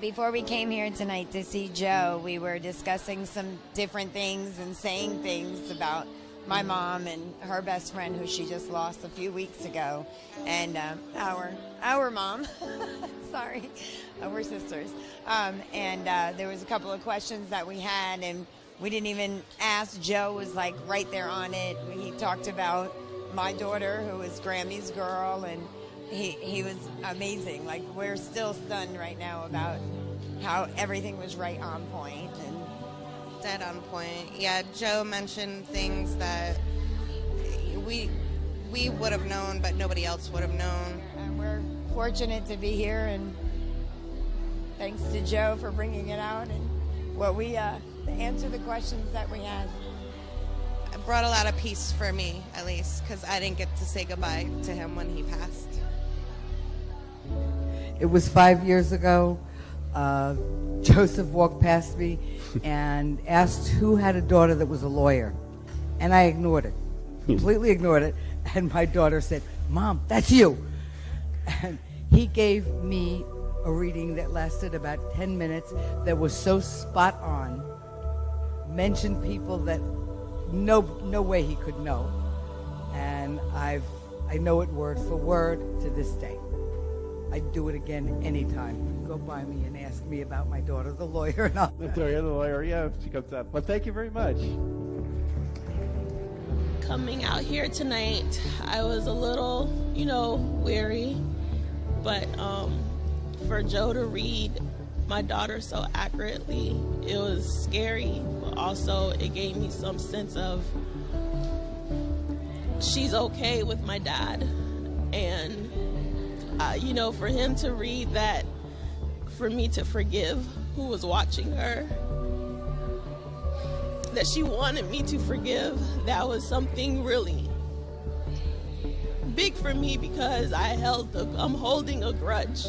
Before we came here tonight to see Joe, we were discussing some different things and saying things about my mom and her best friend, who she just lost a few weeks ago, and our mom. Sorry, we're sisters. And there was a couple of questions that we had, and we didn't even ask. Joe was like right there on it. He talked about my daughter, who was Grammy's girl, and he was amazing. Like, we're still stunned right now about how everything was right on point. And dead on point. Yeah, Joe mentioned things that we would have known, but nobody else would have known. And we're fortunate to be here, and thanks to Joe for bringing it out and what we answer the questions that we had. It brought a lot of peace for me, at least, because I didn't get to say goodbye to him when he passed. It was 5 years ago. Joseph walked past me and asked who had a daughter that was a lawyer. And I ignored it, completely ignored it. And my daughter said, "Mom, that's you." And he gave me a reading that lasted about 10 minutes that was so spot on, mentioned people that no way he could know. And I know it word for word to this day. I'd do it again anytime. Go by me and ask me about my daughter, the lawyer, and I'll... The lawyer, yeah, if she comes up. Well, thank you very much. Coming out here tonight, I was a little, weary, but for Joe to read my daughter so accurately, it was scary, but also it gave me some sense of she's okay with my dad. And for him to read that, for me to forgive who was watching her, that she wanted me to forgive, that was something really big for me, because I'm holding a grudge.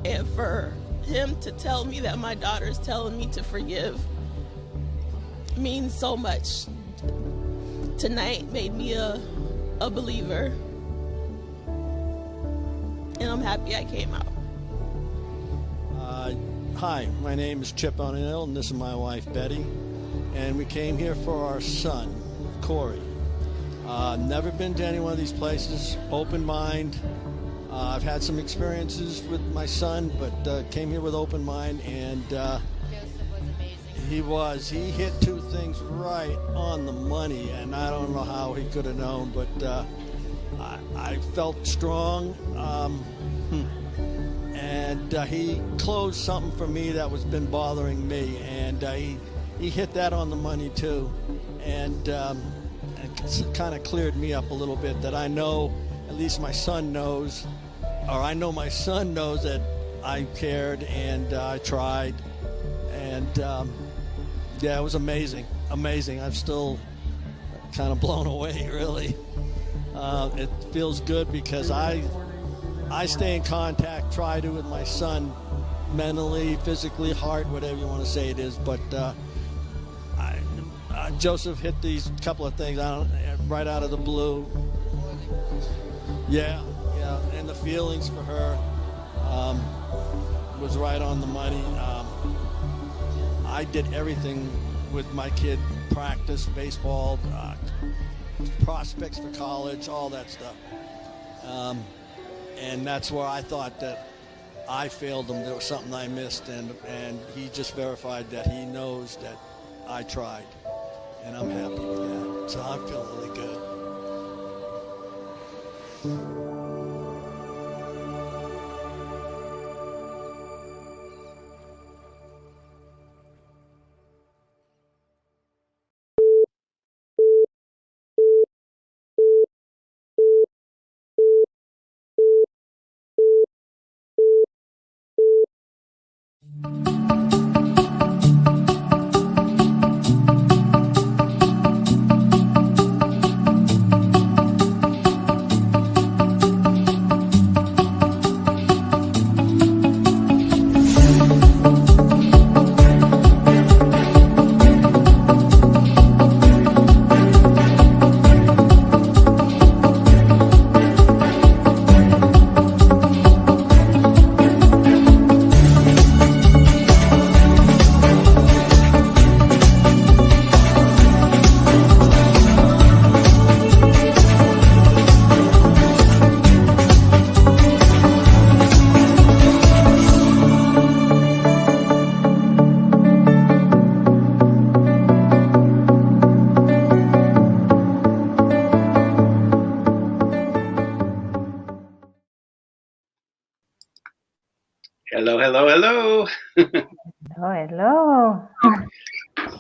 And for him to tell me that my daughter's telling me to forgive means so much. Tonight made me a believer. And I'm happy I came out. Hi, my name is Chip O'Neill, and this is my wife, Betty. And we came here for our son, Corey. Never been to any one of these places, open mind. I've had some experiences with my son, but came here with open mind, and Joseph was amazing. He hit two things right on the money, and I don't know how he could have known, but I felt strong, and he closed something for me that was been bothering me, and he hit that on the money too, and it kind of cleared me up a little bit, that I know, at least my son knows, or I know my son knows that I cared and I tried, and yeah, it was amazing. I'm still kind of blown away, really. It feels good because I stay in contact, try to, with my son, mentally, physically, heart, whatever you want to say it is. But Joseph hit these couple of things right out of the blue. Yeah, and the feelings for her was right on the money. I did everything with my kid, practice, baseball, prospects for college, all that stuff. And that's where I thought that I failed him. There was something I missed, and he just verified that he knows that I tried. And I'm happy with that. So I feel really good. hello, hello. Oh, hello.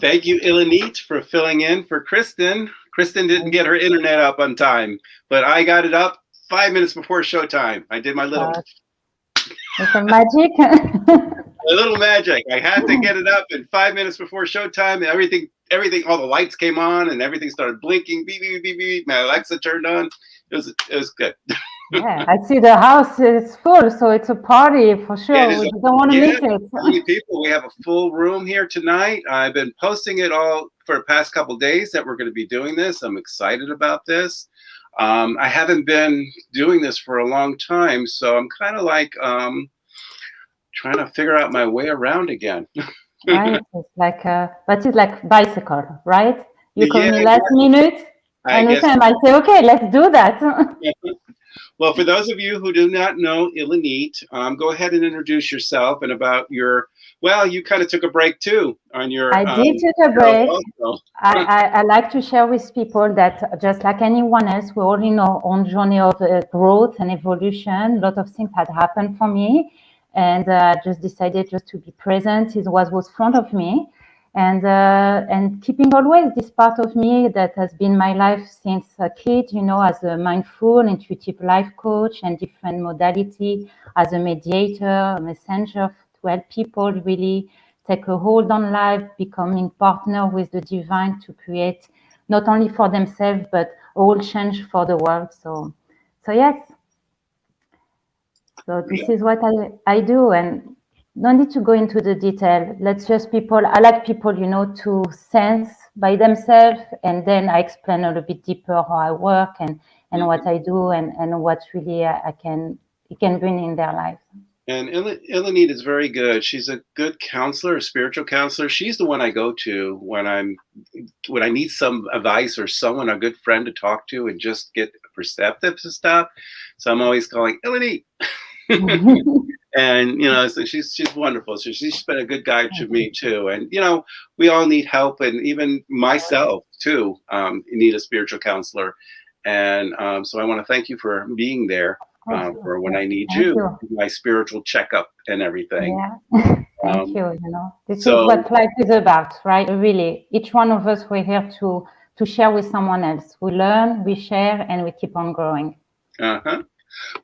Thank you, Ilanit, for filling in for Kristen. Kristen didn't get her internet up on time, but I got it up 5 minutes before showtime. I did my little It's a magic. a little magic. I had to get it up in 5 minutes before showtime. And everything, all the lights came on and everything started blinking. Beep, beep, beep, beep. My Alexa turned on. It was good. Yeah, I see the house is full, so it's a party for sure. We don't want to miss it. Many people. We have a full room here tonight. I've been posting it all for the past couple of days that we're going to be doing this. I'm excited about this. I haven't been doing this for a long time, so I'm kind of like trying to figure out my way around again. Right, it's like but it's like bicycle, right? You call me last minute, anytime I say, okay, let's do that. Well, for those of you who do not know Ilanit, go ahead and introduce yourself and about your. Well, you kind of took a break too on your. I did take a break. I like to share with people that just like anyone else, we're all in our own journey of growth and evolution. A lot of things had happened for me, and just decided just to be present is what was in front of me, and keeping always this part of me that has been my life since a kid, you know, as a mindful, intuitive life coach and different modality, as a mediator, a messenger to help people really take a hold on life, becoming partner with the divine to create not only for themselves, but all change for the world. So yes. So this is what I do, and no need to go into the detail. Let's just I like people, you know, to sense by themselves, and then I explain a little bit deeper how I work and what I do and what really it can bring in their life. And Ilanit is very good. She's a good counselor, a spiritual counselor. She's the one I go to when I need some advice or a good friend to talk to and just get perceptive to stuff. So I'm always calling Ilanit. And, you know, so she's wonderful. So she's been a good guide to me too. And, you know, we all need help, and even myself too, need a spiritual counselor. And so I want to thank you for being there for when I need you, my spiritual checkup and everything. Yeah. Thank you. You know, this is what life is about, right? Really, each one of us, we're here to share with someone else. We learn, we share, and we keep on growing.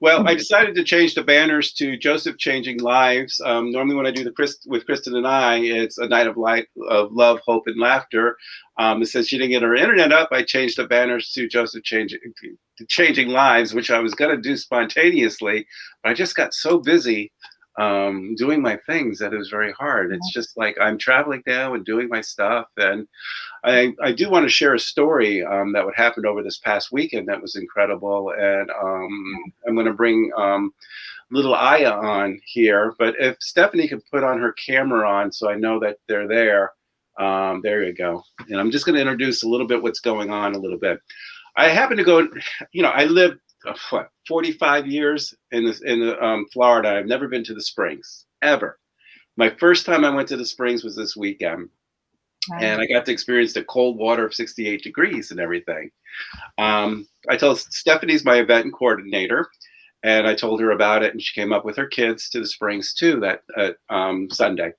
Well, I decided to change the banners to Joseph Changing Lives. Normally when I do with Kristen and I, it's a night of light, of love, hope, and laughter. Since she didn't get her internet up, I changed the banners to Joseph Changing Lives, which I was going to do spontaneously, but I just got so busy doing my things that it was very hard. It's just like I'm traveling now and doing my stuff. And I do want to share a story that would happen over this past weekend that was incredible. And I'm going to bring little Aya on here. But if Stephanie could put on her camera on so I know that they're there. There you go. And I'm just going to introduce a little bit what's going on a little bit. I happen to go, you know, I lived 45 years in Florida. I've never been to the Springs ever. My first time I went to the Springs was this weekend. Wow. And I got to experience the cold water of 68 degrees and everything. I told Stephanie's my event coordinator, and I told her about it, and she came up with her kids to the Springs too that Sunday.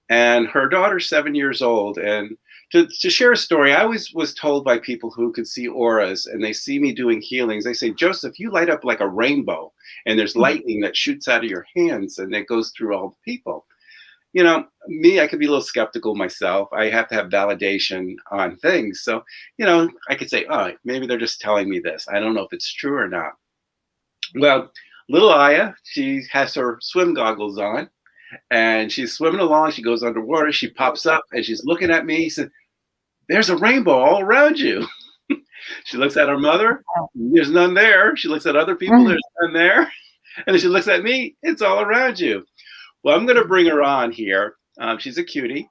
And her daughter's 7 years old. And to share a story, I always was told by people who could see auras and they see me doing healings. They say, Joseph, you light up like a rainbow, and there's lightning that shoots out of your hands and it goes through all the people. You know, me, I could be a little skeptical myself. I have to have validation on things. So, you know, I could say, oh, maybe they're just telling me this. I don't know if it's true or not. Well, little Aya, she has her swim goggles on and she's swimming along. She goes underwater. She pops up and she's looking at me. She said, there's a rainbow all around you. She looks at her mother. There's none there. She looks at other people. There's none there. And then she looks at me. It's all around you. Well, I'm going to bring her on here. She's a cutie,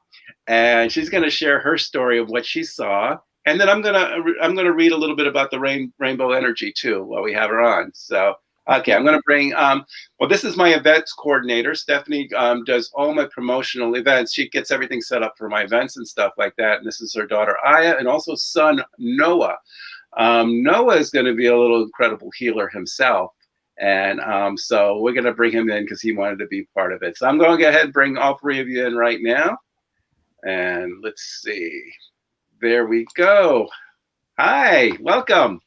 and she's going to share her story of what she saw. And then I'm going to read a little bit about the rainbow energy too while we have her on. So, okay, I'm going to bring. Well, this is my events coordinator. Stephanie does all my promotional events. She gets everything set up for my events and stuff like that. And this is her daughter Aya, and also son Noah. Noah is going to be a little incredible healer himself. And so we're going to bring him in because he wanted to be part of it. So I'm going to go ahead and bring all three of you in right now. And let's see. There we go. Hi, welcome.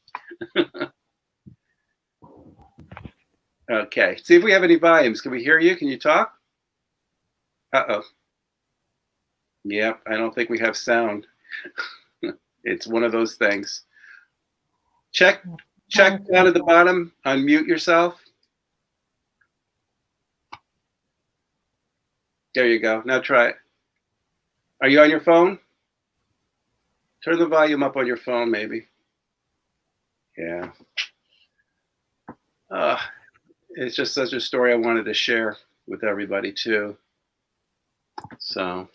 Okay, see if we have any volumes. Can we hear you? Can you talk? Uh-oh. Yep, I don't think we have sound. It's one of those things. Check down at the bottom. Unmute yourself. There you go. Now try it. Are you on your phone? Turn the volume up on your phone, maybe. Yeah. It's just such a story I wanted to share with everybody too. So,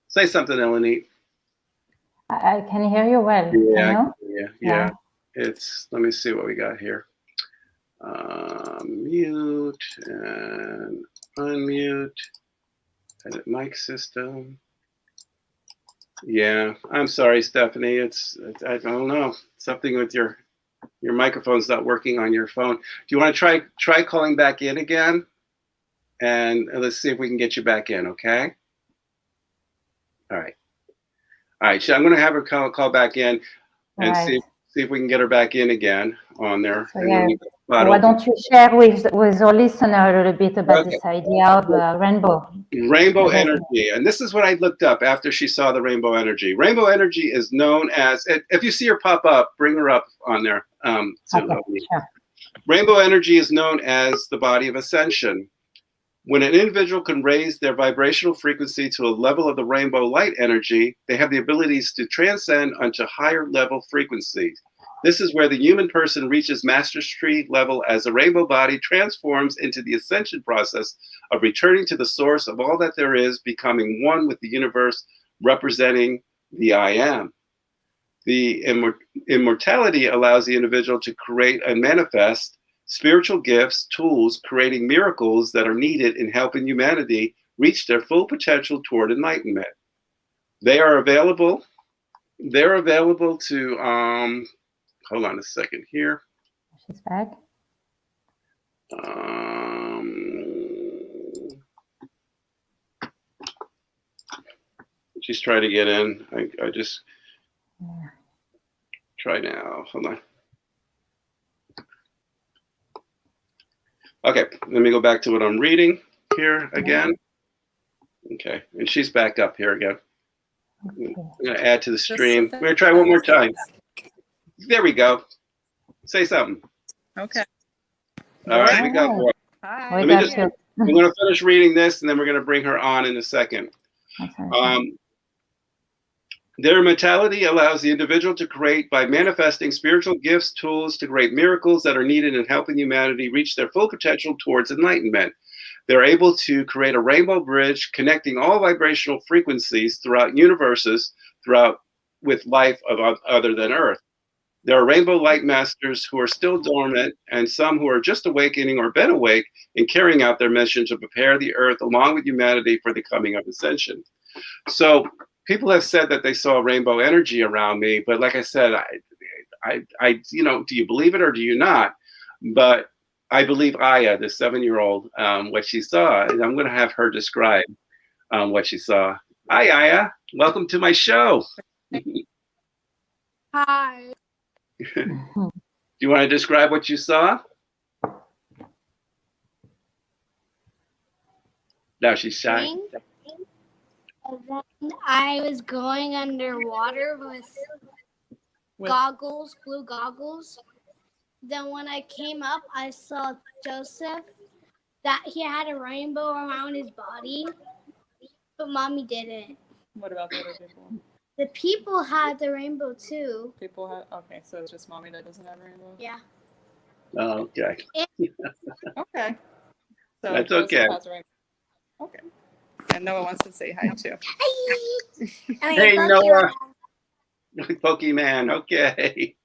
say something, Eleni. I can hear you well. Yeah. It's, let me see what we got here. Mute and unmute. Edit mic system. Yeah, I'm sorry, Stephanie. It's I don't know. Something with your microphone's not working on your phone. Do you want to try calling back in again? And let's see if we can get you back in, okay? All right. So I'm going to have her call back in and see if we can get her back in again on there. So, why don't you share with our listener a little bit about this idea of rainbow? Rainbow energy. And this is what I looked up after she saw the rainbow energy. Rainbow energy is known as, if you see her pop up, bring her up on there. Sure. Rainbow energy is known as the body of ascension. When an individual can raise their vibrational frequency to a level of the rainbow light energy, they have the abilities to transcend onto higher level frequencies. This is where the human person reaches mastery level as the rainbow body transforms into the ascension process of returning to the source of all that there is, becoming one with the universe, representing the I am. The immortality allows the individual to create and manifest spiritual gifts, tools, creating miracles that are needed in helping humanity reach their full potential toward enlightenment. They're available to, hold on a second here. She's back. She's trying to get in. I just try now. Hold on. Okay, let me go back to what I'm reading here again. Okay, and she's back up here again. I'm going to add to the stream. We're going to try one more time. There we go. Say something. Okay. All right, we got more. Hi. We're going to finish reading this, and then we're going to bring her on in a second. Their mentality allows the individual to create by manifesting spiritual gifts, tools to create miracles that are needed in helping humanity reach their full potential towards enlightenment. They're able to create a rainbow bridge connecting all vibrational frequencies throughout universes, with life of other than Earth. There are rainbow light masters who are still dormant and some who are just awakening or been awake in carrying out their mission to prepare the Earth along with humanity for the coming of ascension. So people have said that they saw rainbow energy around me, but like I said, I do you believe it or do you not? But I believe Aya, the 7-year-old, what she saw, and I'm going to have her describe what she saw. Hi, Aya. Welcome to my show. Hi. Do you want to describe what you saw? Now she's shy. And then I was going underwater with goggles, blue goggles. Then when I came up, I saw Joseph, that he had a rainbow around his body, but Mommy didn't. What about the other people? The people had the rainbow too. People had, okay, so it's just Mommy that doesn't have a rainbow? Yeah. Oh, okay. Okay. So that's Joseph okay. has a rainbow. Okay. And Noah wants to say hi too. Hey, Noah. Pokemon, okay.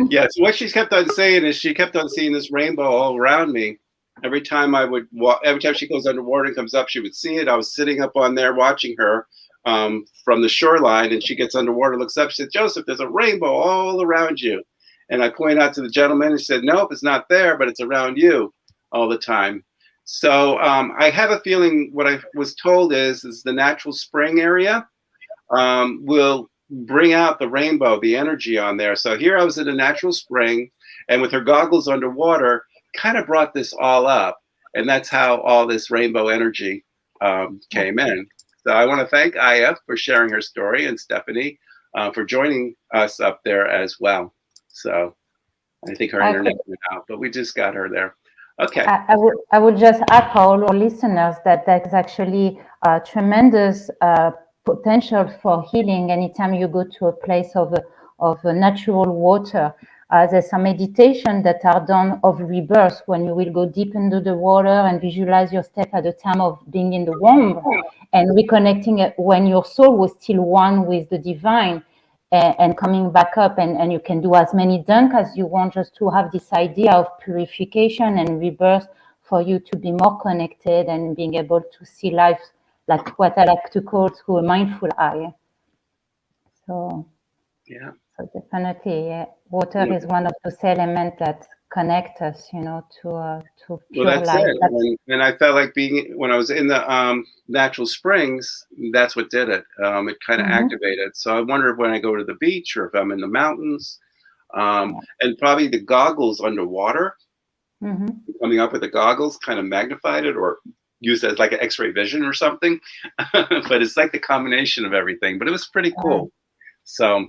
Yeah, so what she's kept on saying is she kept on seeing this rainbow all around me. Every time I would walk, every time she goes underwater and comes up, she would see it. I was sitting up on there watching her from the shoreline, and she gets underwater, looks up, she said, Joseph, there's a rainbow all around you. And I point out to the gentleman and said, nope, it's not there, but it's around you all the time. So I have a feeling what I was told is the natural spring area will bring out the rainbow, the energy on there. So here I was in a natural spring, and with her goggles underwater, kind of brought this all up. And that's how all this rainbow energy came in. So I want to thank IF for sharing her story, and Stephanie for joining us up there as well. So I think her internet went out, but we just got her there. Okay. I would just add for all our listeners that there's actually tremendous potential for healing anytime you go to a place of natural water. There's some meditation that are done of rebirth when you will go deep into the water and visualize your step at the time of being in the womb and reconnecting it when your soul was still one with the divine and coming back up. And you can do as many dunk as you want, just to have this idea of purification and rebirth for you to be more connected and being able to see life like what I like to call through a mindful eye. So yeah. So definitely, yeah. Water is one of those elements that connect us, to pure that's life. it. And I felt like when I was in the natural springs, that's what did it. It kind of activated. So I wonder when I go to the beach or if I'm in the mountains, and probably the goggles underwater, coming up with the goggles kind of magnified it or used as like an X-ray vision or something. But it's like the combination of everything. But it was pretty cool. So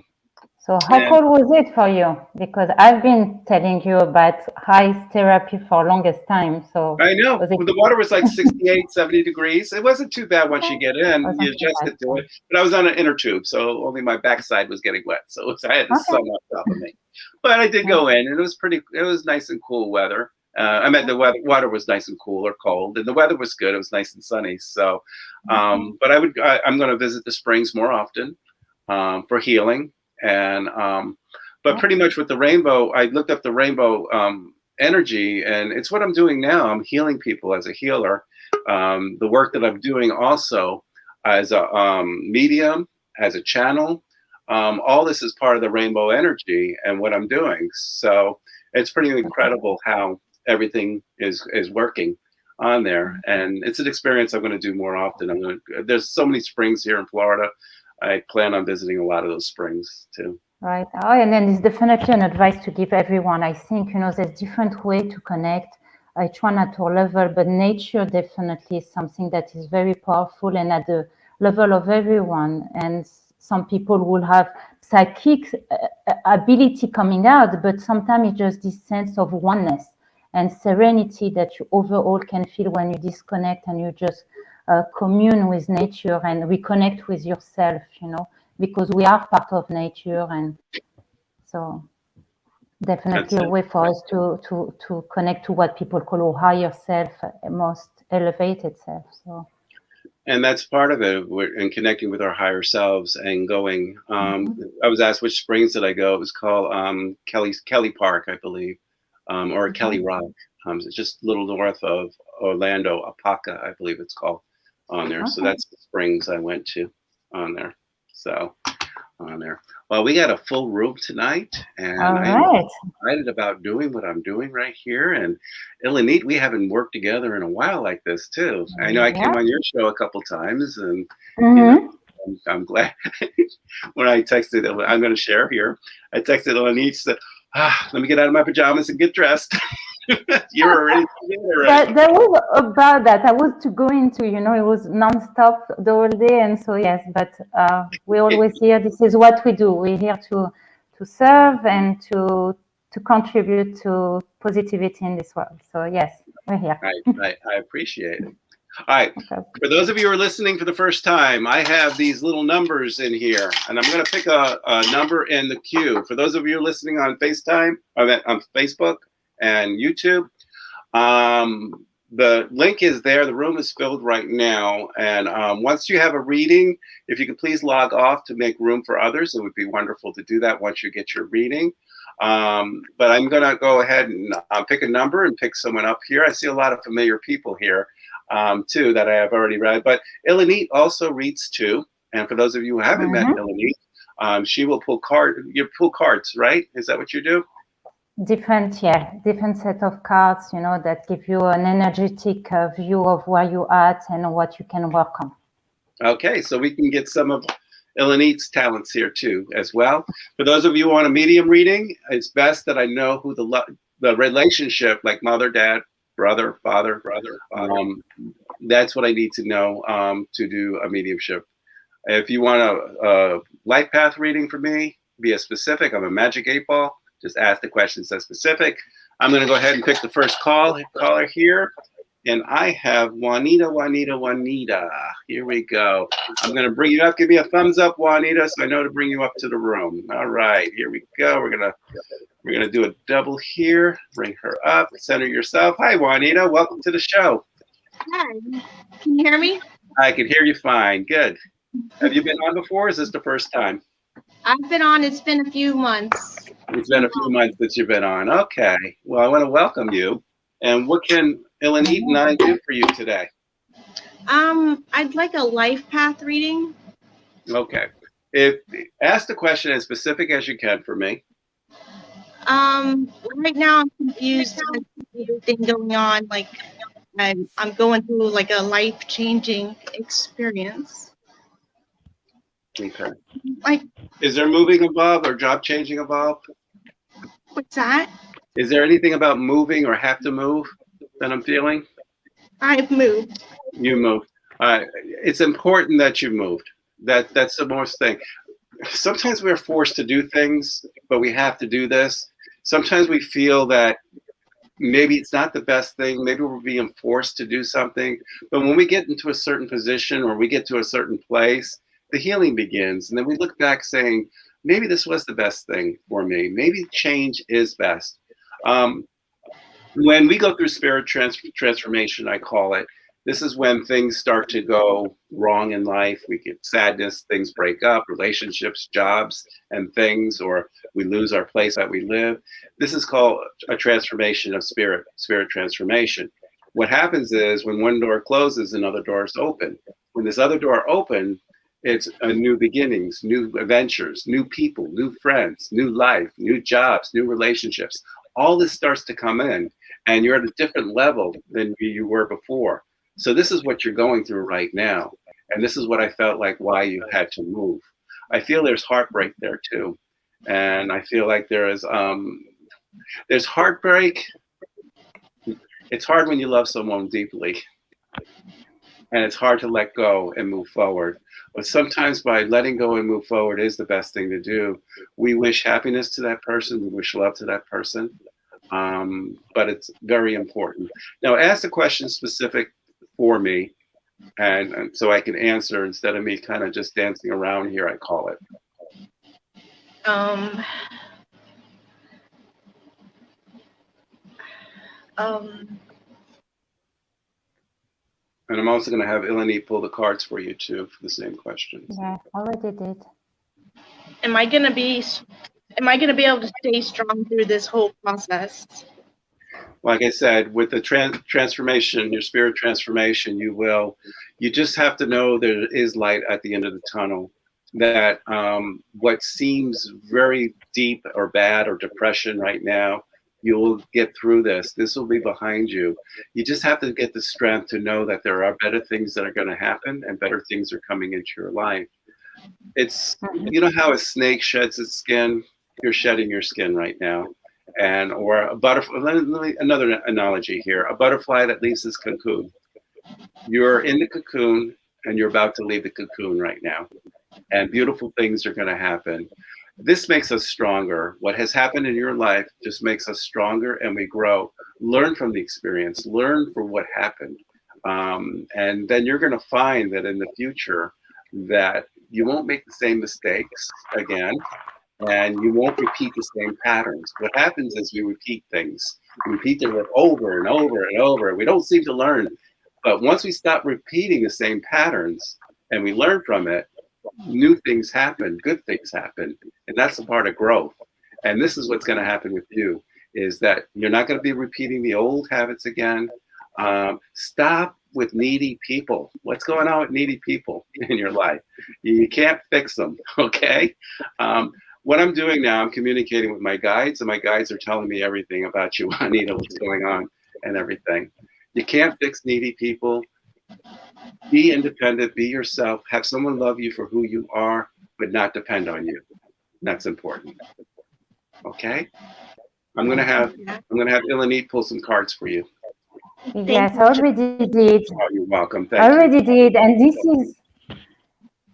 how cool was it for you? Because I've been telling you about ice therapy for longest time. So I know the water was like 68, 70 degrees. It wasn't too bad once you get in. You adjusted to it. But I was on an inner tube, so only my backside was getting wet. So I had the sun on top of me. But I did go in, and it was nice and cool weather. I meant the water was nice and cool or cold, and the weather was good. It was nice and sunny. So, but I'm going to visit the springs more often for healing. And but pretty much with the rainbow, I looked up the rainbow energy, and it's what I'm doing now. I'm healing people as a healer. The work that I'm doing also as a medium, as a channel, all this is part of the rainbow energy and what I'm doing. So it's pretty incredible how everything is working on there, and it's an experience I'm going to do more often. There's so many springs here in Florida. I plan on visiting a lot of those springs too. Right. Oh, and then it's definitely an advice to give everyone. I think, there's different way to connect, each one at our level, but nature definitely is something that is very powerful and at the level of everyone. And some people will have psychic ability coming out, but sometimes it's just this sense of oneness and serenity that you overall can feel when you disconnect and you just commune with nature and reconnect with yourself, because we are part of nature. And so definitely a way for us to connect to what people call our higher self, most elevated self. So. And that's part of it, in connecting with our higher selves and going. I was asked which springs did I go. It was called Kelly Park, I believe, or Kelly Rock. It's just a little north of Orlando, Apaka, I believe it's called, on there. So that's the springs I went to on there. So on there. Well, we got a full room tonight, and I'm excited about doing what I'm doing right here. And Ilanit, we haven't worked together in a while like this too. I know I came on your show a couple times, and I'm glad. When I texted, I'm going to share here. I texted Ilanit, said, let me get out of my pajamas and get dressed. You were already together, right? There was about that. I was to go into, it was nonstop the whole day, and so yes. But we always hear this is what we do. We're here to serve and to contribute to positivity in this world. So yes, we're here. I appreciate it. All right. For those of you who are listening for the first time, I have these little numbers in here, and I'm going to pick a number in the queue. For those of you listening on FaceTime, on Facebook and YouTube, the link is there. The room is filled right now. And once you have a reading, if you could please log off to make room for others, it would be wonderful to do that once you get your reading. But I'm going to go ahead and pick a number and pick someone up here. I see a lot of familiar people here too that I have already read. But Ilanit also reads too. And for those of you who haven't met Ilanit, she will pull cards. You pull cards, right? Is that what you do? different set of cards, that give you an energetic view of where you're at and what you can work on. Okay, so we can get some of Elenite's talents here too, as well. For those of you who want a medium reading, it's best that I know who the relationship, like mother, dad, brother, father, that's what I need to know to do a mediumship. If you want a life path reading for me, be a specific. I'm a magic 8-ball. Just ask the questions that's specific. I'm going to go ahead and pick the first caller here. And I have Juanita. Here we go. I'm going to bring you up. Give me a thumbs up, Juanita, so I know to bring you up to the room. All right, here we go. We're gonna do a double here. Bring her up. Center yourself. Hi, Juanita. Welcome to the show. Hi. Can you hear me? I can hear you fine. Good. Have you been on before? Or is this the first time? I've been on. It's been a few months. It's been a few months that you've been on. Okay. Well, I want to welcome you. And what can Elenite and I do for you today? I'd like a life path reading. Okay. Ask the question as specific as you can for me. Right now I'm confused with everything going on. Like I'm going through like a life-changing experience. Okay. Like, is there moving involved or job changing involved? What's that? Is there anything about moving or have to move that I'm feeling? I've moved. You moved. It's important that you moved. That's the most thing. Sometimes we're forced to do things, but we have to do this. Sometimes we feel that maybe it's not the best thing. Maybe we're being forced to do something. But when we get into a certain position or we get to a certain place, the healing begins. And then we look back saying, maybe this was the best thing for me. Maybe change is best. When we go through spirit transformation, I call it, this is when things start to go wrong in life. We get sadness, things break up, relationships, jobs, and things, or we lose our place that we live. This is called a transformation of spirit transformation. What happens is when one door closes, another door is open. When this other door opens, it's new beginnings, new adventures, new people, new friends, new life, new jobs, new relationships. All this starts to come in, and you're at a different level than you were before. So this is what you're going through right now. And this is what I felt like why you had to move. I feel there's heartbreak there too. And I feel like there's heartbreak. It's hard when you love someone deeply. And it's hard to let go and move forward. But sometimes by letting go and move forward is the best thing to do. We wish happiness to that person. We wish love to that person. But it's very important. Now, ask the question specific for me, and so I can answer instead of me kind of just dancing around here, I call it. And I'm also going to have Elenite pull the cards for you too for the same questions. Yeah, I already did. Am I gonna be able to stay strong through this whole process? Like I said, with the transformation, your spirit transformation, you just have to know there is light at the end of the tunnel. That what seems very deep or bad or depression right now, you'll get through this. This will be behind you. You just have to get the strength to know that there are better things that are going to happen and better things are coming into your life. It's, you know how a snake sheds its skin? You're shedding your skin right now. Or a butterfly, another analogy here, a butterfly that leaves its cocoon. You're in the cocoon and you're about to leave the cocoon right now. And beautiful things are going to happen. This makes us stronger. What has happened in your life just makes us stronger and we grow. Learn from the experience, learn from what happened. And then you're going to find that in the future that you won't make the same mistakes again. And you won't repeat the same patterns. What happens is we repeat things. We repeat them over and over and over. We don't seem to learn. But once we stop repeating the same patterns and we learn from it, new things happen, good things happen. And that's the part of growth. And this is what's going to happen with you, is that you're not going to be repeating the old habits again. Stop with needy people. What's going on with needy people in your life? You can't fix them, okay? what I'm doing now, I'm communicating with my guides, and my guides are telling me everything about you, Juanita, what's going on and everything. You can't fix needy people. Be independent, be yourself, have someone love you for who you are, but not depend on you. That's important. Okay? I'm gonna have Ilanit pull some cards for you. Yes, I already did. Oh, you're welcome. Thank Already you. did, and this is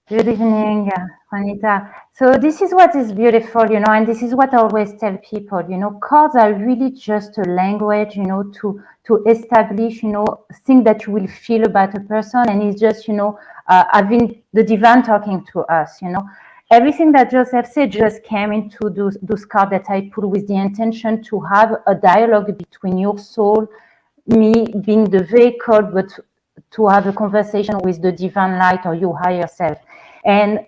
good evening, Juanita. So this is what is beautiful, you know, and this is what I always tell people, you know, cards are really just a language, you know, to establish, you know, things that you will feel about a person, and it's just, you know, having the divine talking to us, you know. Everything that Joseph said just came into those cards that I put with the intention to have a dialogue between your soul, me being the vehicle, but to have a conversation with the divine light or your higher self. And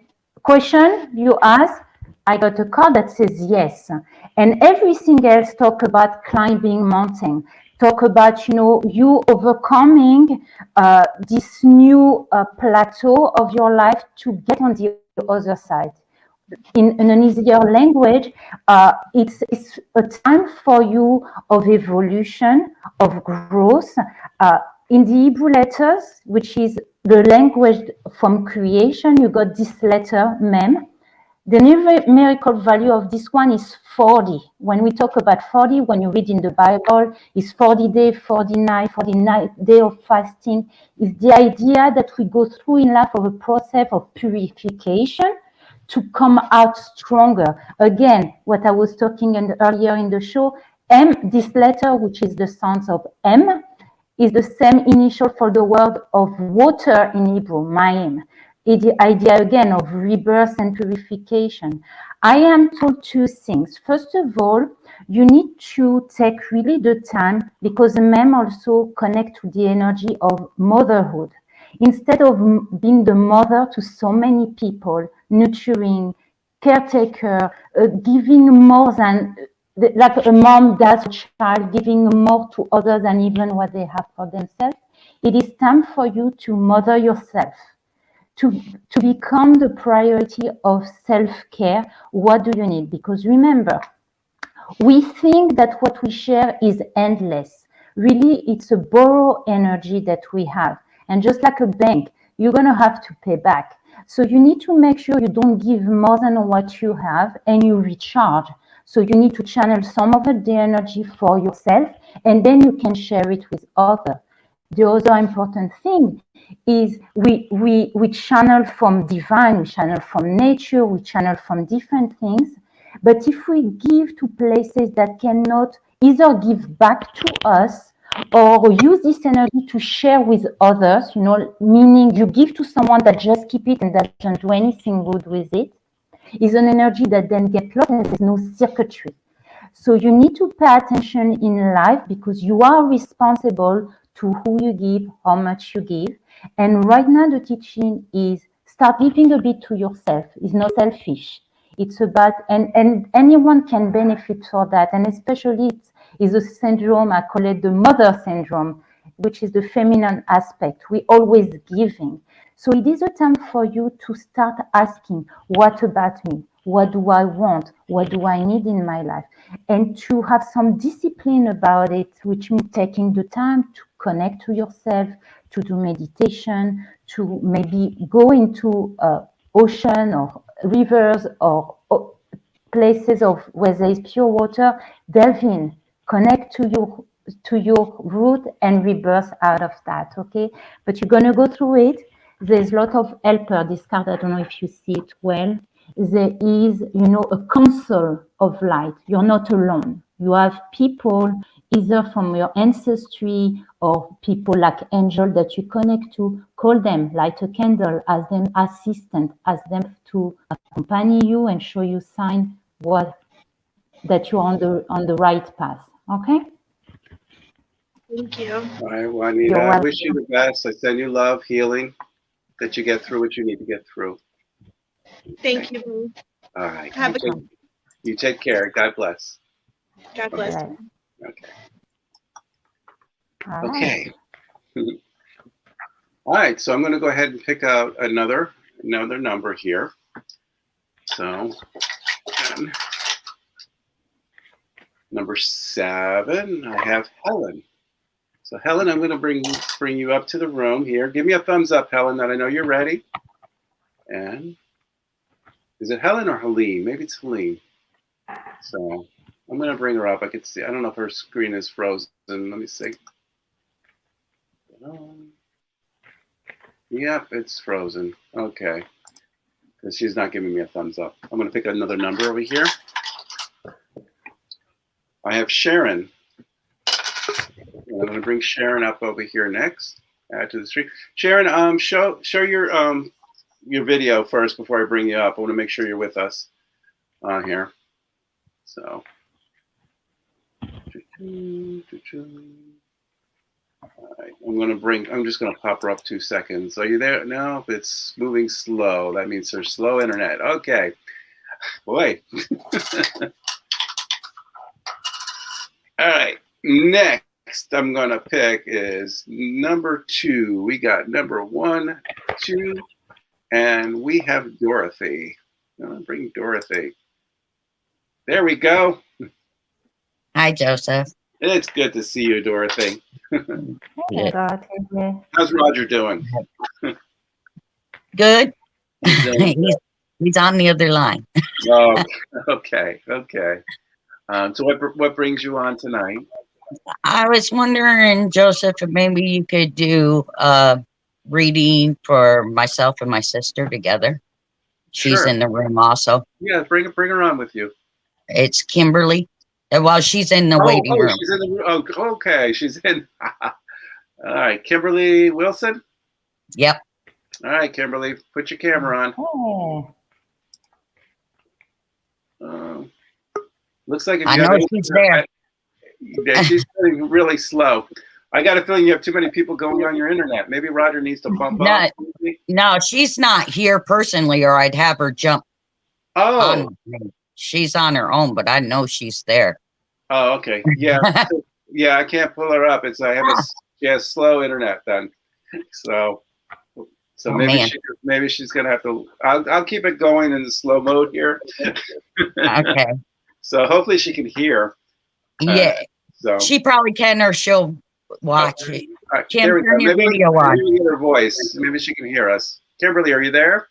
question you ask, I got a card that says yes. And everything else talk about climbing mountain, talk about, you know, you overcoming this new plateau of your life to get on the other side. In an easier language, it's a time for you of evolution, of growth. In the Hebrew letters, which is the language from creation, you got this letter, Mem. The numerical value of this one is 40. When we talk about 40, when you read in the Bible, is 40 day, 49 day of fasting. Is the idea that we go through in life of a process of purification to come out stronger. Again, what I was talking earlier in the show, M, this letter, which is the sounds of M, is the same initial for the word of water in Hebrew, Mayim. The idea again of rebirth and purification. I am told two things. First of all, you need to take really the time, because the mem also connect to the energy of motherhood. Instead of being the mother to so many people, nurturing, caretaker, giving more than like a mom does a child, giving more to others than even what they have for themselves. It is time for you to mother yourself, to become the priority of self-care. What do you need? Because remember, we think that what we share is endless. Really, it's a borrow energy that we have. And just like a bank, you're going to have to pay back. So you need to make sure you don't give more than what you have and you recharge. So you need to channel some of the energy for yourself, and then you can share it with others. The other important thing is we channel from divine, we channel from nature, we channel from different things. But if we give to places that cannot either give back to us or use this energy to share with others, you know, meaning you give to someone that just keep it and that doesn't do anything good with it, is an energy that then gets lost and there's no circuitry. So you need to pay attention in life, because you are responsible to who you give, how much you give. And right now the teaching is start giving a bit to yourself. It's not selfish. It's about, and anyone can benefit for that. And especially it's a syndrome, I call it the mother syndrome, which is the feminine aspect. We always giving. So it is a time for you to start asking, what about me? What do I want? What do I need in my life? And to have some discipline about it, which means taking the time to connect to yourself, to do meditation, to maybe go into ocean or rivers or places of where there is pure water, delve in, connect to your root and rebirth out of that, okay? But you're gonna go through it. There's a lot of helper. This card, I don't know if you see it well. There is, you know, a council of light. You're not alone. You have people either from your ancestry or people like angel that you connect to. Call them, light a candle, ask them assistant, ask them to accompany you and show you sign that you're on the right path. Okay? Thank you. All right, Juanita, I wish you the best. I send you love, healing, that you get through what you need to get through. Thank you. All right. You take care. God bless. God bless. Okay. Okay. All right. So I'm going to go ahead and pick out another number here. So And number 7, I have Helen. So Helen, I'm going to bring you up to the room here. Give me a thumbs up, Helen, that I know you're ready. And is it Helen or Helene? Maybe it's Helene. So I'm going to bring her up. I can see. I don't know if her screen is frozen. Let me see. Yep, it's frozen. Okay. Because she's not giving me a thumbs up. I'm going to pick another number over here. I have Sharon. I'm going to bring Sharon up over here next. Add to the screen. Sharon, show your video first before I bring you up. I want to make sure you're with us on here. So. All right, I'm just going to pop her up 2 seconds. Are you there? No, it's moving slow. That means there's slow internet. Okay. Boy. All right. Next I'm going to pick is number 2. We got number 1, 2, and we have Dorothy. I'm going to bring Dorothy. There we go. Hi, Joseph. It's good to see you, Dorothy. Yeah. How's Roger doing? Good. He's He's on the other line. Oh, okay. So what brings you on tonight? I was wondering, Joseph, if maybe you could do a reading for myself and my sister together. She's Sure. in the room also. Yeah, bring her on with you. It's Kimberly. Well, she's in the waiting room. She's in the room. Oh, okay, she's in. All right, Kimberly Wilson. Yep. All right, Kimberly, put your camera on. Looks like I know she's there. Yeah, she's feeling really slow. I got a feeling you have too many people going on your internet. Maybe Roger needs to bump up. No, she's not here personally, or I'd have her jump. Oh. She's on her own, but I know she's there. Oh, okay. Yeah. Yeah, I can't pull her up. She has slow internet then. So maybe she's gonna have to. I'll keep it going in the slow mode here. Okay. So hopefully she can hear. Yeah. So she probably can, or she'll watch it. Right, Kim, turn your maybe video on. Maybe we get her voice. Maybe she can hear us. Kimberly, are you there?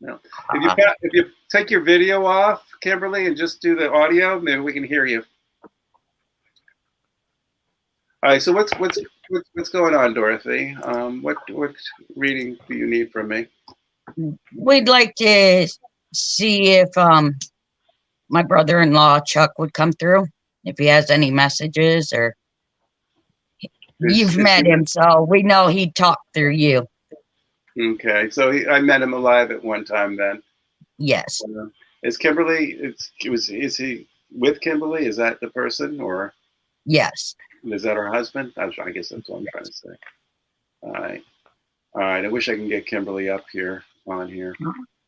No. If you take your video off, Kimberly, and just do the audio, maybe we can hear you. All right. So what's going on, Dorothy? What reading do you need from me? We'd like to see if my brother-in-law Chuck would come through, if he has any messages, or you've met him, so we know he'd talk through you. Okay, so I met him alive at one time then. Yes. Is Kimberly? Is he with Kimberly? Is that the person, or? Yes. Is that her husband? I guess that's what I'm trying to say. All right. I wish I can get Kimberly up here on here.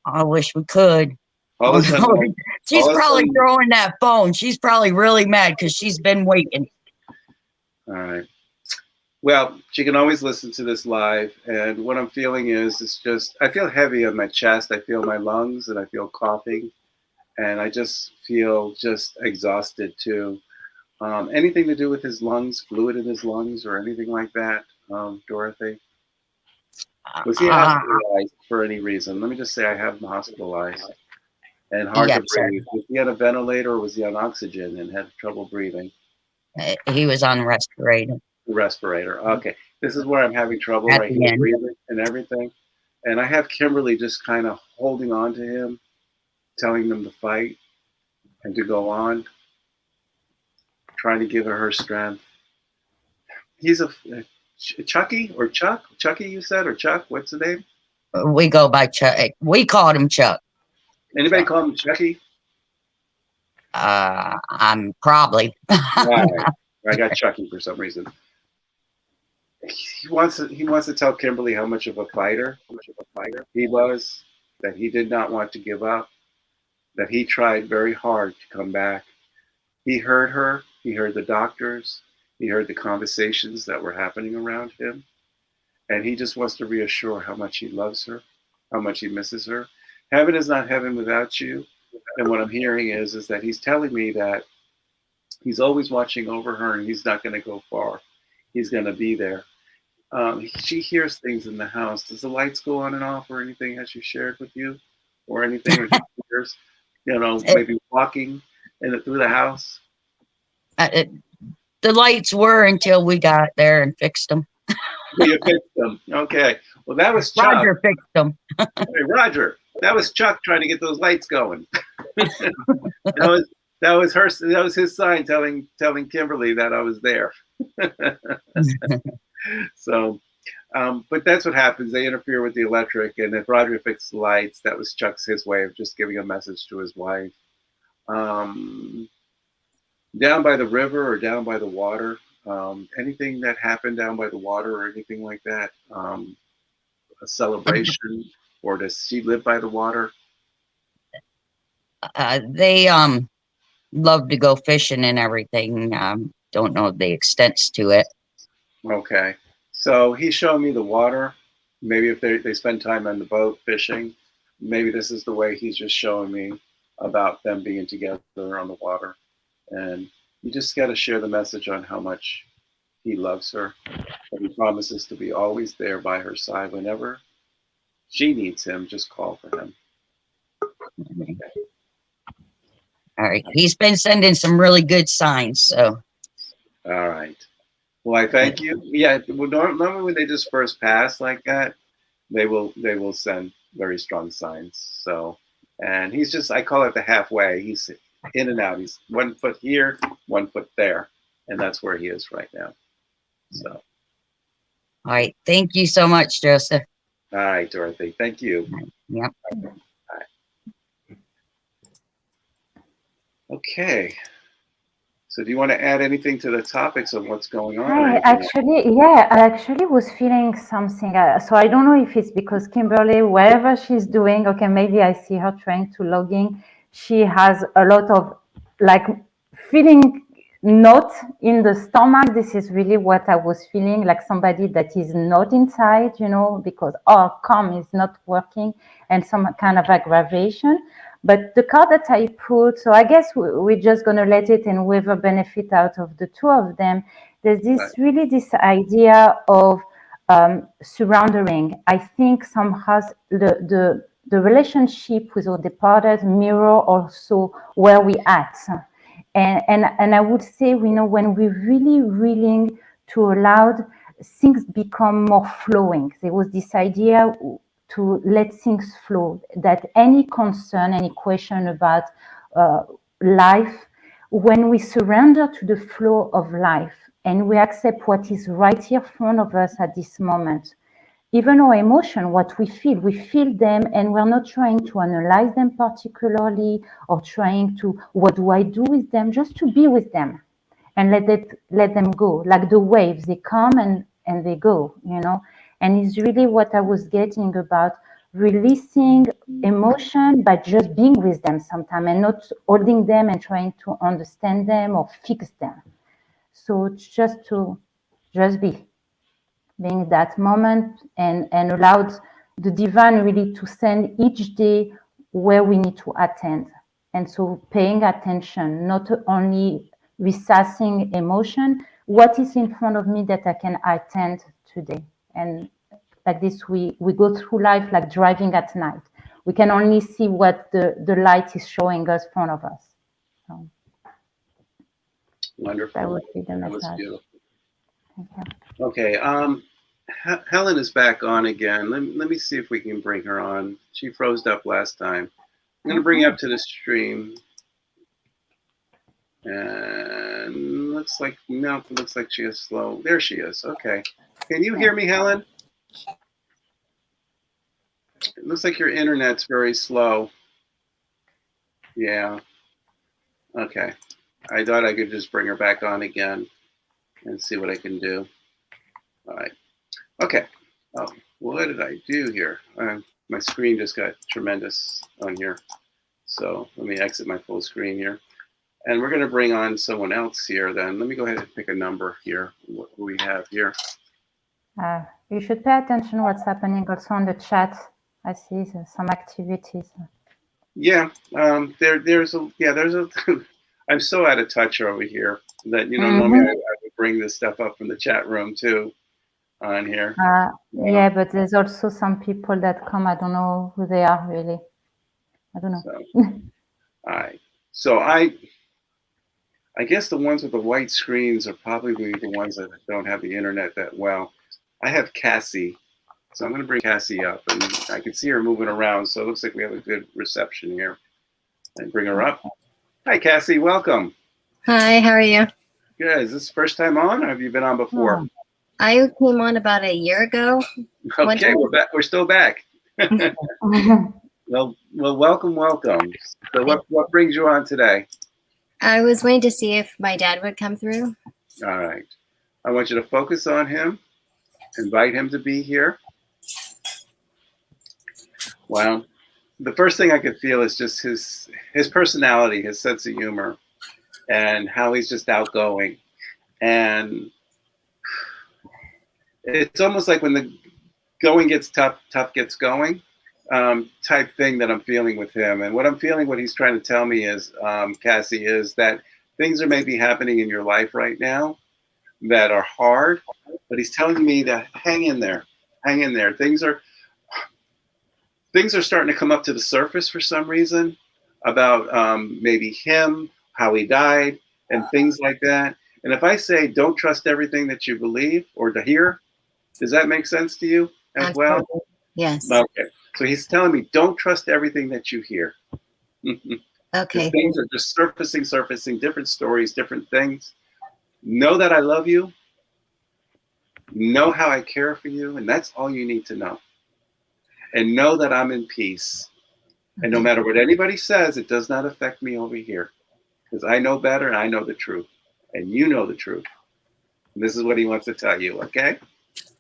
I wish we could. Sudden, she's probably throwing that phone. She's probably really mad because she's been waiting. All right. Well, she can always listen to this live, and what I'm feeling is just I feel heavy on my chest. I feel my lungs, and I feel coughing, and I just feel just exhausted too. Anything to do with his lungs, fluid in his lungs, or anything like that, Dorothy? Was he hospitalized for any reason? Let me just say I have him hospitalized and hard to breathe. Was he on a ventilator, or was he on oxygen and had trouble breathing? He was on respirator. Respirator. Okay. This is where I'm having trouble right here, breathing and everything. And I have Kimberly just kind of holding on to him, telling them to fight and to go on, trying to give her strength. He's a Chucky or Chuck? Chucky, you said, or Chuck? What's the name? We go by Chuck. We called him Chuck. Anybody call him Chucky? I'm probably. Right. I got Chucky for some reason. He wants to tell Kimberly how much of a fighter he was, that he did not want to give up, that he tried very hard to come back. He heard her, he heard the doctors, he heard the conversations that were happening around him, and he just wants to reassure how much he loves her, how much he misses her. heaven is not heaven without you. And what I'm hearing is that he's telling me that he's always watching over her, and he's not going to go far. He's going to be there. She hears things in the house. Does the lights go on and off or anything? Has she shared with you or anything? Or she hears, maybe walking through the house? The lights were until we got there and fixed them. You fixed them. Okay. Well, that was Chuck. Roger fixed them. Hey, Roger, that was Chuck trying to get those lights going. That was his sign telling Kimberly that I was there. So, but that's what happens. They interfere with the electric, and if Roger fixed the lights, that was his way of just giving a message to his wife. Down by the river or down by the water, anything that happened down by the water or anything like that, a celebration, or does she live by the water? They love to go fishing and everything. Don't know the extents to it. Okay, so he's showing me the water. Maybe if they spend time on the boat fishing, maybe this is the way he's just showing me about them being together on the water. And you just got to share the message on how much he loves her. And he promises to be always there by her side whenever she needs him. Just call for him. Okay. All right. He's been sending some really good signs. So. All right. Well, I thank you. Yeah. Well, normally when they just first pass like that, they will send very strong signs. So, and he's just, I call it the halfway. He's in and out. He's 1 foot here, 1 foot there, and that's where he is right now. So. All right. Thank you so much, Joseph. All right, Dorothy. Thank you. Yep. All right. Okay. So do you want to add anything to the topics of what's going on? I actually was feeling something. So I don't know if it's because Kimberly, wherever she's doing, okay, maybe I see her trying to log in. She has a lot of like feeling not in the stomach. This is really what I was feeling, like somebody that is not inside, because calm is not working and some kind of aggravation. But the card that I put, so I guess we're just going to let it and whoever benefit out of the two of them. There's this idea of surrendering. I think somehow the relationship with our departed mirror also where we at. And I would say, when we're really willing to allow things become more flowing. There was this idea to let things flow, that any concern, any question about life, when we surrender to the flow of life and we accept what is right here in front of us at this moment, even our emotion, what we feel them, and we're not trying to analyze them particularly or trying to, what do I do with them? Just to be with them and let them go. Like the waves, they come and they go, And it's really what I was getting about releasing emotion by just being with them sometimes and not holding them and trying to understand them or fix them. So just be. Being that moment and allowed the divine really to send each day where we need to attend. And so paying attention, not only reassessing emotion, what is in front of me that I can attend today. And like this, we go through life like driving at night. We can only see what the light is showing us in front of us. So, wonderful. That would be the message. That was beautiful. Thank you. Okay. Helen is back on again. Let me see if we can bring her on. She froze up last time. I'm going to bring you up to the stream. And looks like she is slow. There she is. Okay. Can you hear me, Helen? It looks like your internet's very slow. Yeah. Okay. I thought I could just bring her back on again and see what I can do. All right. Okay. Oh, what did I do here? My screen just got tremendous on here. So let me exit my full screen here. And we're going to bring on someone else here then. Let me go ahead and pick a number here. What do we have here? You should pay attention what's happening also on the chat. I see some activities. Yeah, there's a. I'm so out of touch over here that normally I would bring this stuff up from the chat room too on here. Yeah, but there's also some people that come. I don't know who they are really. I don't know. So, all right. So I guess the ones with the white screens are probably the ones that don't have the internet that well. I have Cassie, so I'm going to bring Cassie up, and I can see her moving around. So it looks like we have a good reception here. And bring her up. Hi, Cassie. Welcome. Hi, how are you? Good. Is this the first time on, or have you been on before? I came on about a year ago. Okay, we're back. We're still back. Well, welcome. So, what brings you on today? I was waiting to see if my dad would come through. All right. I want you to focus on him. Invite him to be here. Wow. The first thing I could feel is just his personality, his sense of humor, and how he's just outgoing. And it's almost like when the going gets tough gets going type thing that I'm feeling with him. And what I'm feeling, what he's trying to tell me is, Cassie, is that things are maybe happening in your life right now that are hard, but he's telling me that hang in there. Things are starting to come up to the surface for some reason about maybe him, how he died, and things like that. And if I say, don't trust everything that you believe or to hear, does that make sense to you as well? Yes. Okay. So he's telling me, don't trust everything that you hear. Okay. Things are just surfacing, different stories, different things. Know that I love you. Know how I care for you. And that's all you need to know. And know that I'm in peace. And no matter what anybody says, it does not affect me over here. Because I know better and I know the truth. And you know the truth. And this is what he wants to tell you, okay?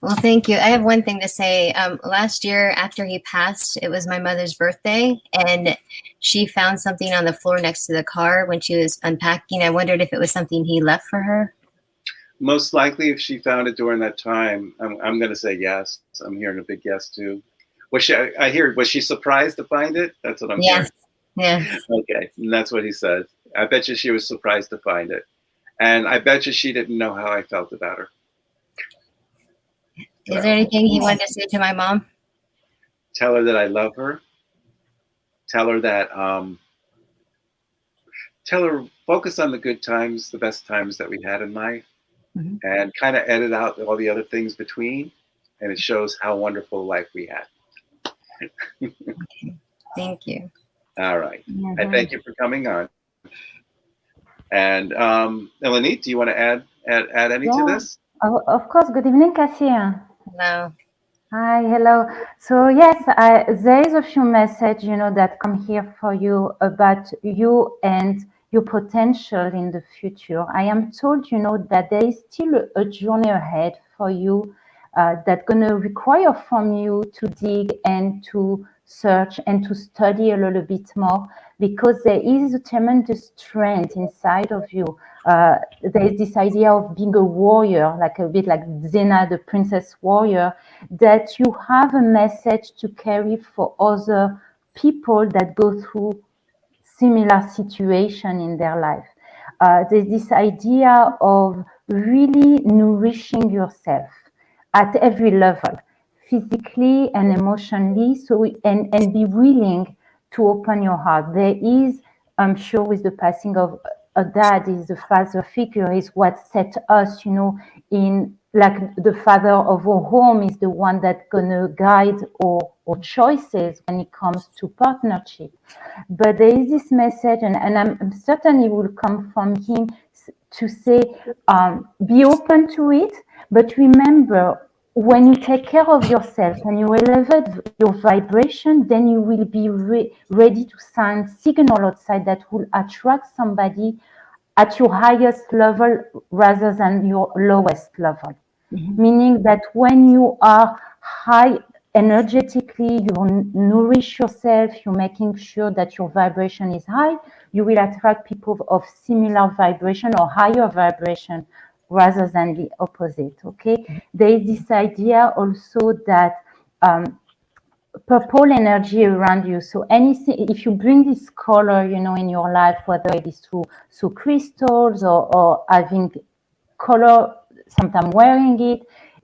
Well, thank you. I have one thing to say. Last year after he passed, it was my mother's birthday, and she found something on the floor next to the car when she was unpacking. I wondered if it was something he left for her. Most likely, if she found it during that time, I'm going to say yes. I'm hearing a big yes, too. Was she surprised to find it? That's what I'm hearing. Yes. Okay, and that's what he said. I bet you she was surprised to find it. And I bet you she didn't know how I felt about her. Is there anything he wanted to say to my mom? Tell her that I love her. Tell her that, focus on the good times, the best times that we had in life, and kind of edit out all the other things between, and it shows how wonderful life we had. Okay. Thank you. All right. I thank you for coming on. And Eleni, do you want to add any to this? Of course. Good evening, Cassie. Hello. Hi, hello. So yes, there is a few messages, that come here for you about you and your potential in the future. I am told, that there is still a journey ahead for you that's going to require from you to dig and to search and to study a little bit more, because there is a tremendous strength inside of you. There is this idea of being a warrior, like a bit like Xena, the princess warrior, that you have a message to carry for other people that go through similar situation in their life. There's this idea of really nourishing yourself at every level, physically and emotionally, and be willing to open your heart. There is, I'm sure, with the passing of a dad, is the father figure, is what set us, in, like, the father of our home is the one that's gonna guide our choices when it comes to partnership. But there is this message, and I'm certain it will come from him, to say, be open to it, but remember, when you take care of yourself and you elevate your vibration, then you will be ready to send signal outside that will attract somebody at your highest level rather than your lowest level. Meaning that when you are high energetically, you nourish yourself, you're making sure that your vibration is high, you will attract people of similar vibration or higher vibration rather than the opposite, okay? There is this idea also that purple energy around you. So anything, if you bring this color, in your life, whether it is through crystals or having color, sometimes wearing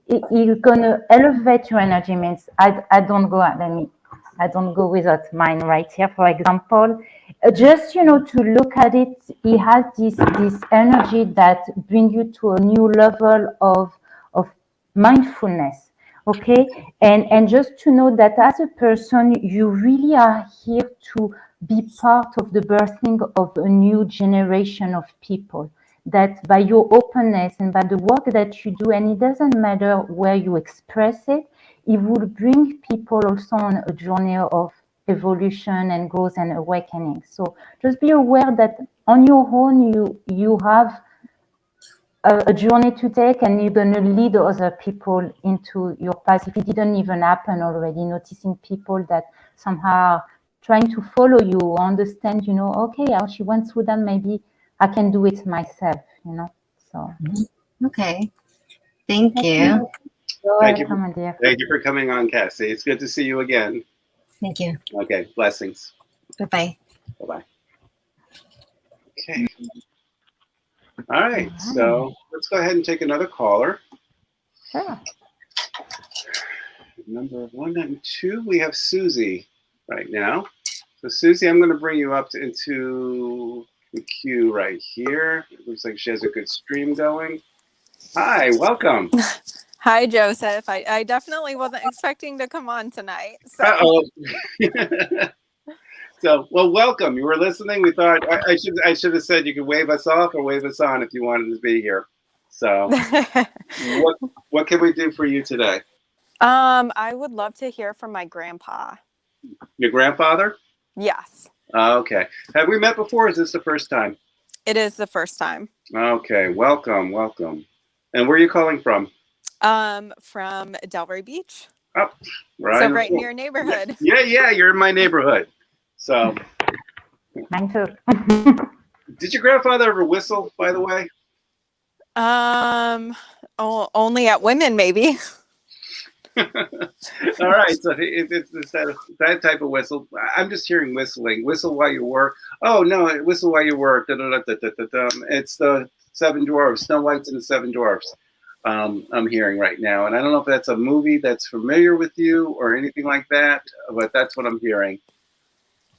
it's gonna elevate your energy. Means I don't go out. I don't go without mine right here, for example. Just to look at it, it has this energy that brings you to a new level of mindfulness. Okay, and just to know that as a person, you really are here to be part of the birthing of a new generation of people. That by your openness and by the work that you do, and it doesn't matter where you express it, it will bring people also on a journey of evolution and growth and awakening. So just be aware that on your own, you have a journey to take, and you're going to lead other people into your path. If it didn't even happen already, noticing people that somehow are trying to follow you, understand, okay, how she went through that, maybe I can do it myself, So. Okay. Thank you. You're Thank you. welcome, dear. Thank you for coming on, Cassie. It's good to see you again. Thank you. Okay, blessings. Bye-bye. Bye-bye. Okay. All right, so let's go ahead and take another caller. Sure. Number 192, we have Susie right now. So Susie, I'm going to bring you up into the queue right here. It looks like she has a good stream going. Hi, welcome. Hi, Joseph. I definitely wasn't expecting to come on tonight. So. Uh-oh. So, well, welcome. You were listening. We thought I should have said you could wave us off or wave us on if you wanted to be here. So, what can we do for you today? I would love to hear from my grandpa. Your grandfather? Yes. Okay. Have we met before? Or is this the first time? It is the first time. Okay. Welcome. And where are you calling from? From Delray Beach. Oh, right. So right in your neighborhood. Yeah. You're in my neighborhood. So. Mine too. Did your grandfather ever whistle, by the way? Only at women, maybe. All right, so it's that type of whistle. I'm just hearing whistling. Whistle while you work. Oh no, whistle while you work. It's the Seven Dwarfs, Snow White and the Seven Dwarfs. I'm hearing right now, and I don't know if that's a movie that's familiar with you or anything like that, but that's what I'm hearing.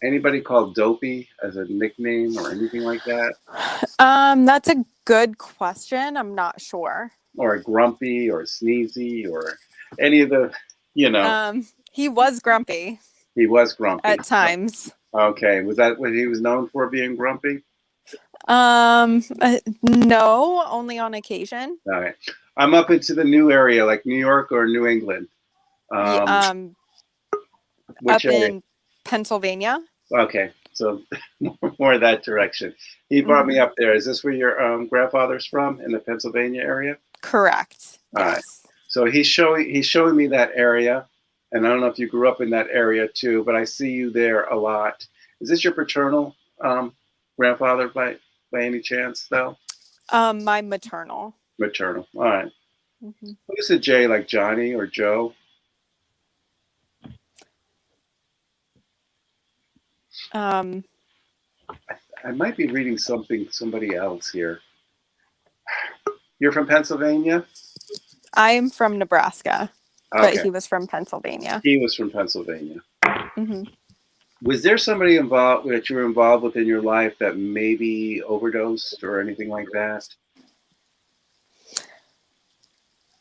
Anybody called Dopey as a nickname or anything like that? That's a good question. I'm not sure. Or a Grumpy or a Sneezy or any of the, He was grumpy. He was grumpy. At times. Okay. Was that what he was known for, being grumpy? No, only on occasion. All right. I'm up into the new area, like New York or New England. Which up area? in Pennsylvania. Okay. So more that direction. He brought me up there. Is this where your grandfather's from, in the Pennsylvania area? Correct. All right. So he's showing me that area, and I don't know if you grew up in that area too, but I see you there a lot. Is this your paternal grandfather by any chance, though? My maternal. Maternal. All right. Mm-hmm. Who's a J, like Johnny or Joe? I might be reading somebody else here. You're from Pennsylvania? I'm from Nebraska, Okay. but he was from Pennsylvania. He was from Pennsylvania. Mm-hmm. Was there somebody involved that you were involved with in your life that maybe overdosed or anything like that?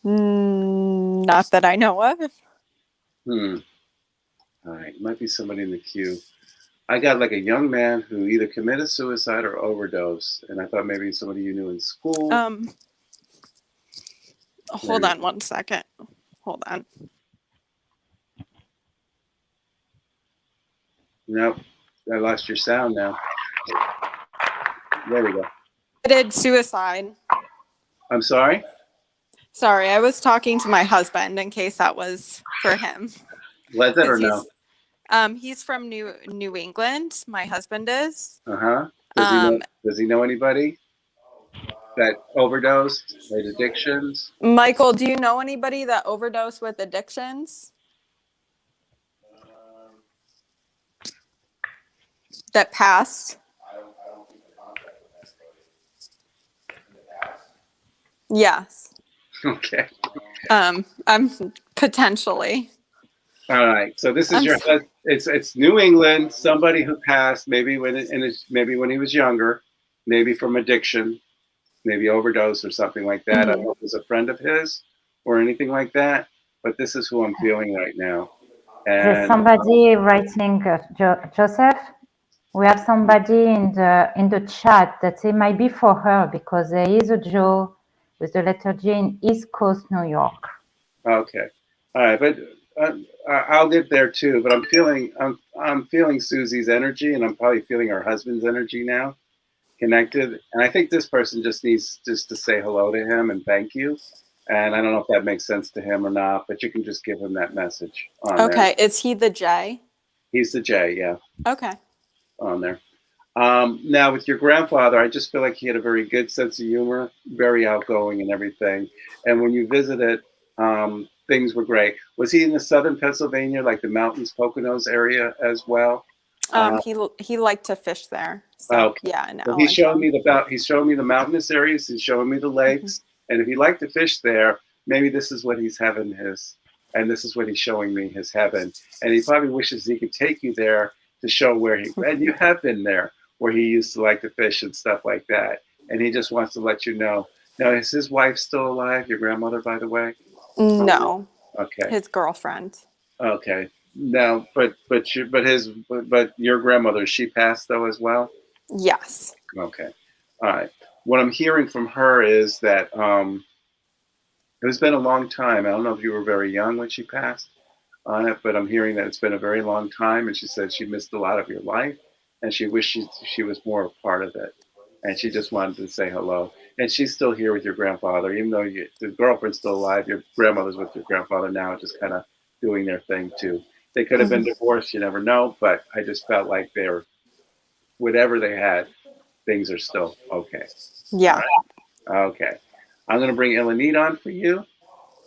Not that I know of. All right. Might be somebody in the queue. I got like a young man who either committed suicide or overdosed, and I thought maybe somebody you knew in school. Hold on one second. Hold on. Nope. I lost your sound now. There we go. Committed suicide. I'm sorry? Sorry, I was talking to my husband in case that was for him. Was it or no? He's from New England. My husband is. Does he know anybody that overdosed, had addictions? Michael, do you know anybody that overdosed with addictions? that passed. Yes. Okay. I'm potentially. All right. So this is I'm your. so- It's New England. Somebody who passed maybe maybe when he was younger, maybe from addiction, maybe overdose or something like that. I don't know if it was a friend of his or anything like that. But this is who I'm feeling right now. There's And somebody writing, Joseph. We have somebody in the chat that it might be for her because there is a Joe with the letter J in East Coast, New York. okay. All right. But I'll get there too. But I'm feeling Susie's energy, and I'm probably feeling her husband's energy now, connected. And I think this person just needs just to say hello to him and thank you. And I don't know if that makes sense to him or not, but you can just give him that message on there. Okay. Is he the J? He's the J, yeah, Okay. on there. Now with your grandfather, I just feel like he had a very good sense of humor, very outgoing and everything. And when you visited, things were great. Was he in the southern Pennsylvania, like the mountains, Poconos area as well? He liked to fish there. So, Okay. yeah, in So he's showing Allentown. he's showing me the mountainous areas. He's showing me the lakes, and if he liked to fish there, maybe this is what he's having and this is what he's showing me his heaven. And he probably wishes he could take you there to show where and you have been there, where he used to like to fish and stuff like that. And he just wants to let you know. Now, is his wife still alive? Your grandmother, by the way? No. Okay. His girlfriend. Okay. Now, but your grandmother, she passed though as well? Yes. Okay. All right. What I'm hearing from her is that it's been a long time. I don't know if you were very young when she passed on it, but I'm hearing that it's been a very long time. And she said she missed a lot of your life, and she wished she was more a part of it. And she just wanted to say hello. And she's still here with your grandfather, even though the girlfriend's still alive. Your grandmother's with your grandfather now, just kind of doing their thing too. They could have been divorced, you never know. But I just felt like whatever they had, things are still okay. Yeah. Right? Okay. I'm going to bring Elenid on for you.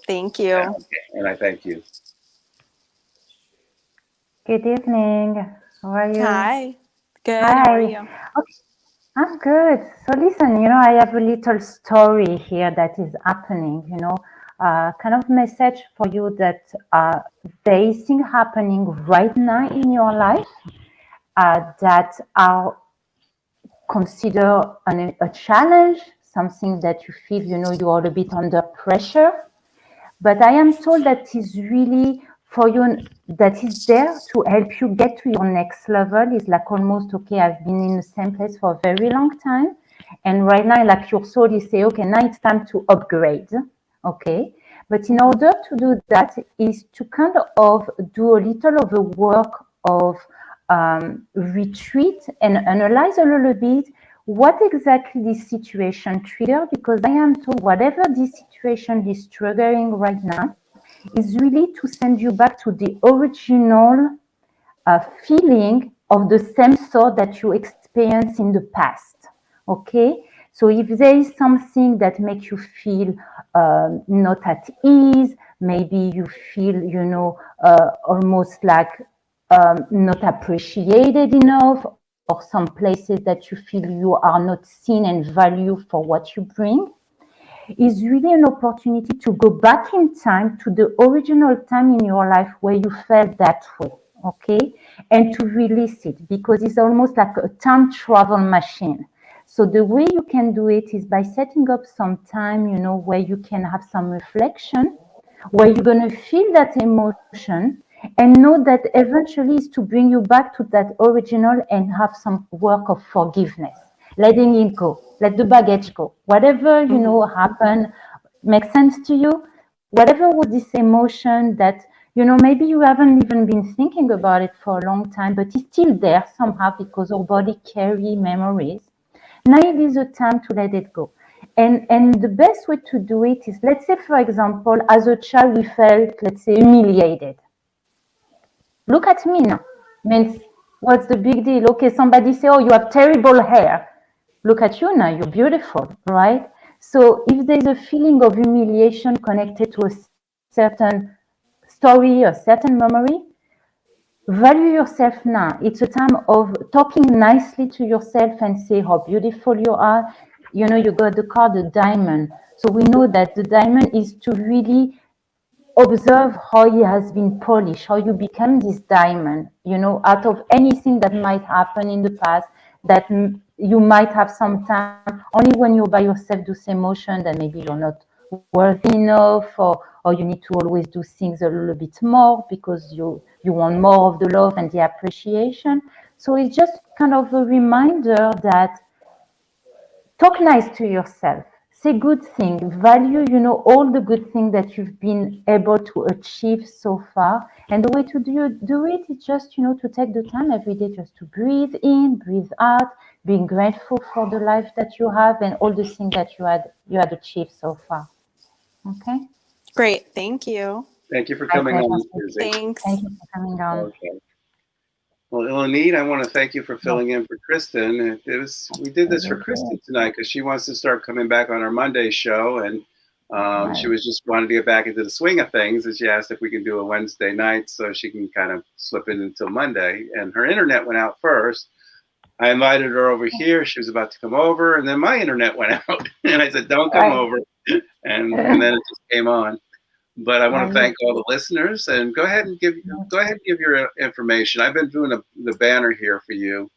Thank you. Okay. And I thank you. Good evening. How are you? Hi. Good. Hi. How are you? Okay. I'm good. So listen, I have a little story here that is happening, kind of message for you that there is things happening right now in your life that are considered a challenge, something that you feel, you are a bit under pressure. But I am told that is really for you, that is there to help you get to your next level. It's like almost, okay, I've been in the same place for a very long time. And right now, like your soul is saying, okay, now it's time to upgrade. Okay. But in order to do that is to kind of do a little of the work of retreat and analyze a little bit what exactly this situation triggered, because I am told whatever this situation is triggering right now is really to send you back to the original feeling of the same sort that you experienced in the past. Okay, so if there is something that makes you feel not at ease, maybe you feel, almost like not appreciated enough, or some places that you feel you are not seen and valued for what you bring, is really an opportunity to go back in time to the original time in your life where you felt that way, okay? And to release it, because it's almost like a time travel machine. So the way you can do it is by setting up some time, where you can have some reflection, where you're going to feel that emotion and know that eventually is to bring you back to that original and have some work of forgiveness, letting it go, let the baggage go. Whatever, happened, makes sense to you. Whatever was this emotion that, maybe you haven't even been thinking about it for a long time, but it's still there somehow because our body carry memories. Now it is a time to let it go. And the best way to do it is, let's say, for example, as a child, we felt, let's say, humiliated. Look at me now. Means, what's the big deal? Okay, somebody say, oh, you have terrible hair. Look at you now, you're beautiful, right? So if there's a feeling of humiliation connected to a certain story, a certain memory, value yourself now. It's a time of talking nicely to yourself and say how beautiful you are. You know, you got the card, the diamond. So we know that the diamond is to really observe how he has been polished, how you become this diamond, you know, out of anything that might happen in the past that you might have some time, only when you're by yourself do some emotion that maybe you're not worthy enough, or you need to always do things a little bit more because you want more of the love and the appreciation. So it's just kind of a reminder that talk nice to yourself, say good things, value, you know, all the good things that you've been able to achieve so far. And the way to do it is just, you know, to take the time every day just to breathe in, breathe out, being grateful for the life that you have and all the things that you had achieved so far. Okay? Great. Thank you. Thank you for coming on, Susie. Thanks. Thank you for coming on. Okay. Well, Ilanit, I want to thank you for filling in for Kristen. We did this for Kristen tonight because she wants to start coming back on our Monday show, and she was just wanted to get back into the swing of things, and she asked if we can do a Wednesday night so she can kind of slip in until Monday. And her internet went out first. I invited her over here. She was about to come over, and then my internet went out, and I said, "Don't come over," and then it just came on. But I want to thank all the listeners, and go ahead and give your information. I've been doing the banner here for you.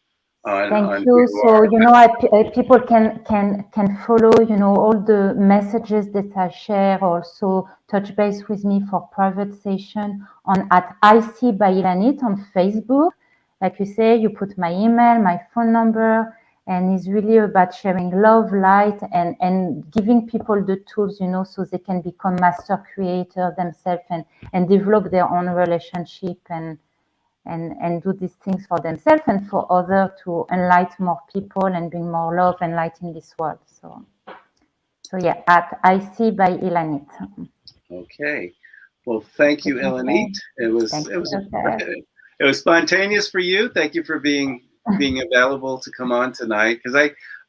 Thank you. So you know, people can follow, you know, all the messages that I share. Also, touch base with me for private session on at IC by Ilanit on Facebook. Like you say, you put my email, my phone number. And it's really about sharing love, light, and giving people the tools, you know, so they can become master creators themselves and develop their own relationship and do these things for themselves and for others to enlighten more people and bring more love and light in this world. So yeah, at IC by Ilanit. Okay. Well, thank you, Ilanit. It was spontaneous for you. Thank you for being available to come on tonight, because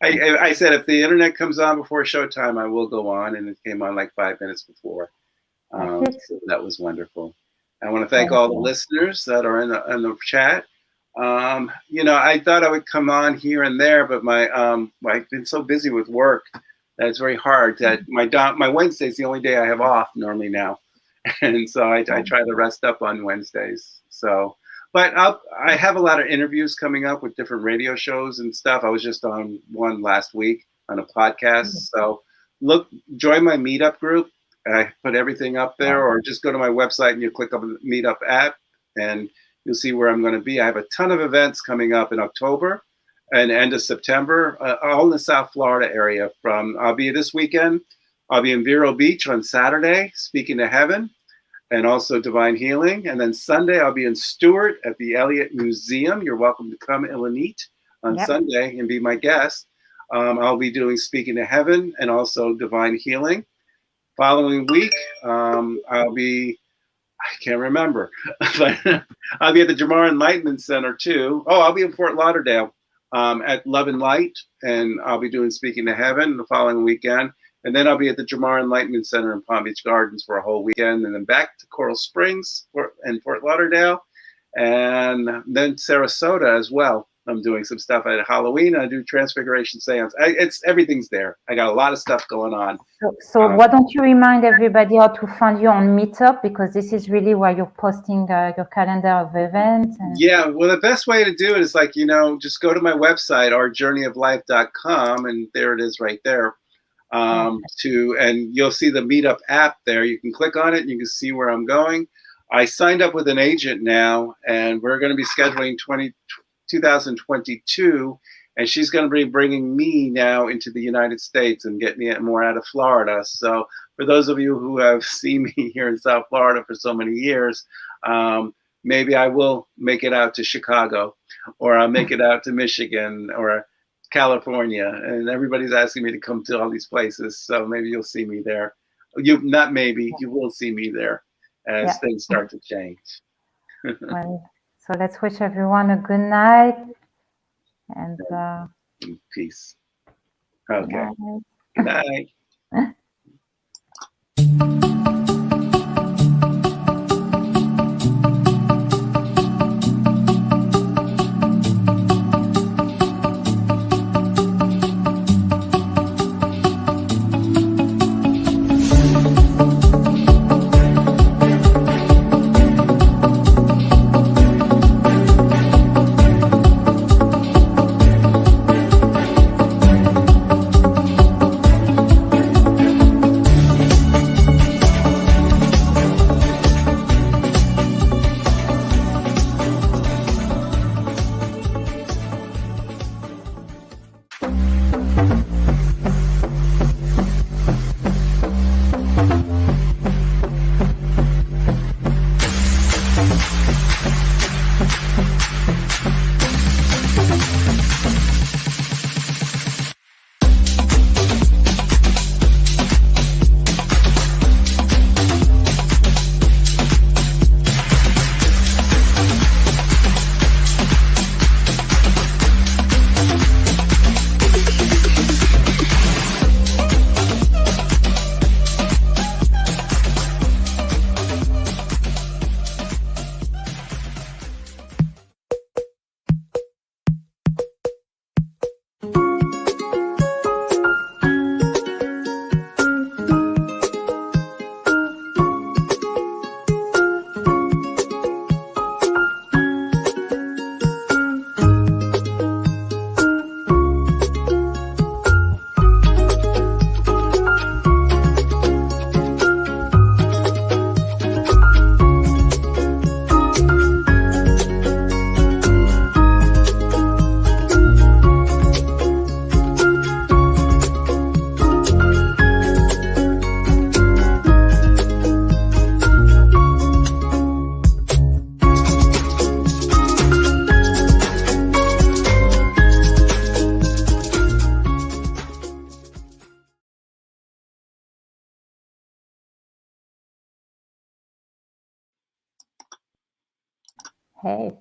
I said if the internet comes on before showtime, I will go on, and it came on like 5 minutes before. So that was wonderful. I want to thank all the listeners that are in the chat. You know, I thought I would come on here and there, but I've been so busy with work that it's very hard. That my Wednesday is the only day I have off normally now, and so I try to rest up on Wednesdays. So. But I have a lot of interviews coming up with different radio shows and stuff. I was just on one last week on a podcast. So join my meetup group. I put everything up there, or just go to my website and you click on the meetup app and you'll see where I'm going to be. I have a ton of events coming up in October and end of September, all in the South Florida area. I'll be this weekend. I'll be in Vero Beach on Saturday, speaking to heaven. And also Divine Healing. And then Sunday, I'll be in Stewart at the Elliott Museum. You're welcome to come, Ilanit, on Sunday and be my guest. I'll be doing Speaking to Heaven and also Divine Healing. Following week, I can't remember, but I'll be at the Jamar Enlightenment Center too. Oh, I'll be in Fort Lauderdale at Love and Light, and I'll be doing Speaking to Heaven the following weekend. And then I'll be at the Jamar Enlightenment Center in Palm Beach Gardens for a whole weekend, and then back to Coral Springs and Fort Lauderdale, and then Sarasota as well. I'm doing some stuff at Halloween. I do Transfiguration Seance. Everything's there. I got a lot of stuff going on. So why don't you remind everybody how to find you on Meetup, because this is really where you're posting your calendar of events. Yeah, well, the best way to do it is just go to my website, ourjourneyoflife.com, and there it is right there. And you'll see the Meetup app there. You can click on it and you can see where I'm going. I signed up with an agent now, and we're going to be scheduling 2022, and she's going to be bringing me now into the United States and getting me more out of Florida. So for those of you who have seen me here in South Florida for so many years, maybe I will make it out to Chicago, or I'll make it out to Michigan or California, and everybody's asking me to come to all these places, so maybe you'll see me there. You will see me there as things start to change. Well, so let's wish everyone a good night and peace. Okay. Good night. Hey.